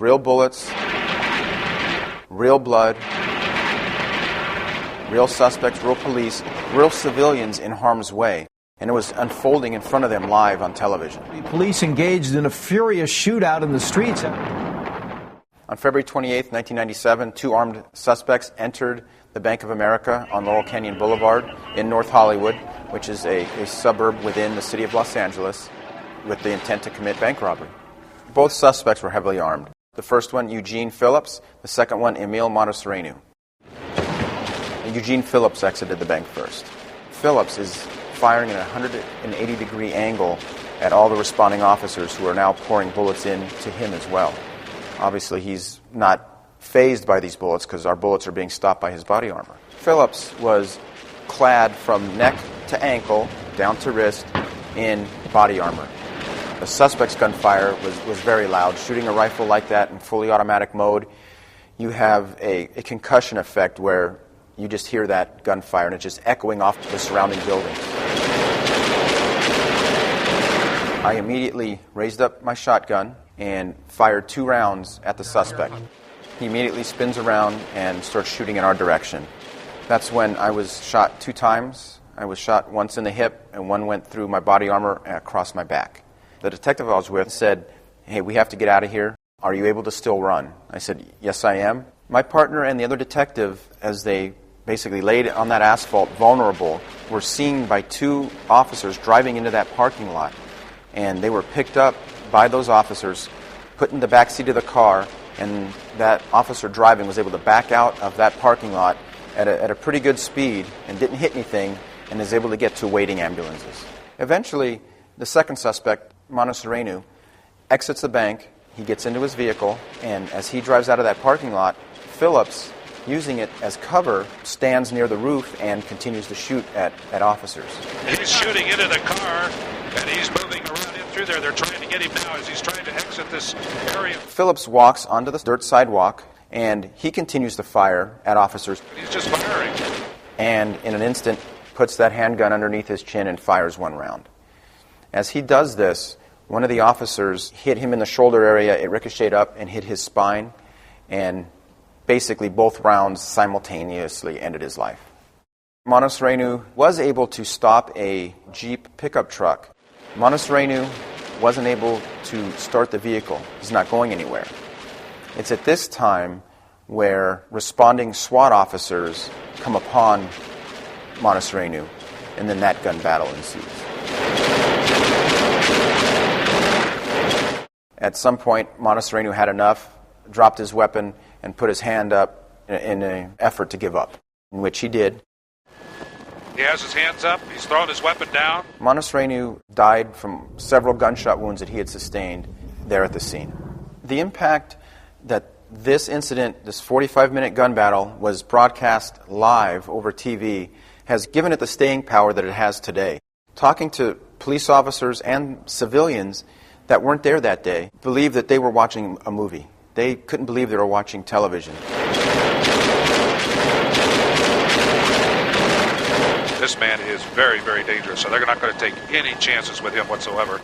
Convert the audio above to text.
real bullets, real blood, real suspects, real police, real civilians in harm's way. And it was unfolding in front of them live on television. Police engaged in a furious shootout in the streets. On February 28, 1997, 2 armed suspects entered the Bank of America on Laurel Canyon Boulevard in North Hollywood, which is a suburb within the city of Los Angeles, with the intent to commit bank robbery. Both suspects were heavily armed. The first one, Eugene Phillips. The second one, Emil Montessorenu. Eugene Phillips exited the bank first. Phillips is firing at a 180-degree angle at all the responding officers who are now pouring bullets in to him as well. Obviously, he's not fazed by these bullets because our bullets are being stopped by his body armor. Phillips was clad from neck to ankle, down to wrist, in body armor. The suspect's gunfire was very loud. Shooting a rifle like that in fully automatic mode, you have a concussion effect where you just hear that gunfire and it's just echoing off the surrounding buildings. I immediately raised up my shotgun and fired 2 rounds at the suspect. He immediately spins around and starts shooting in our direction. That's when I was shot 2 times. I was shot once in the hip and one went through my body armor and across my back. The detective I was with said, "Hey, we have to get out of here. Are you able to still run?" I said, "Yes, I am." My partner and the other detective, as they basically laid on that asphalt vulnerable, were seen by 2 officers driving into that parking lot. And they were picked up by those officers, put in the back seat of the car, and that officer driving was able to back out of that parking lot at a pretty good speed and didn't hit anything and is able to get to waiting ambulances. Eventually, the second suspect, Montessorenu, exits the bank. He gets into his vehicle, and as he drives out of that parking lot, Phillips, using it as cover, stands near the roof and continues to shoot at officers. He's shooting into the car, and he's moving around in through there. They're trying to get him now as he's trying to exit this area. Phillips walks onto the dirt sidewalk, and he continues to fire at officers. He's just firing. And in an instant, puts that handgun underneath his chin and fires 1 round. As he does this, one of the officers hit him in the shoulder area. It ricocheted up and hit his spine, and basically both rounds simultaneously ended his life. Montessorenu was able to stop a Jeep pickup truck. Montessorenu wasn't able to start the vehicle. He's not going anywhere. It's at this time where responding SWAT officers come upon Montessorenu, and then that gun battle ensues. At some point, Montessorenu had enough, dropped his weapon, and put his hand up in an effort to give up, in which he did. He has his hands up. He's thrown his weapon down. Montessorenu died from several gunshot wounds that he had sustained there at the scene. The impact that this incident, this 45-minute gun battle, was broadcast live over TV has given it the staying power that it has today. Talking to police officers and civilians that weren't there that day believed that they were watching a movie. They couldn't believe they were watching television. This man is very, very dangerous, so they're not going to take any chances with him whatsoever.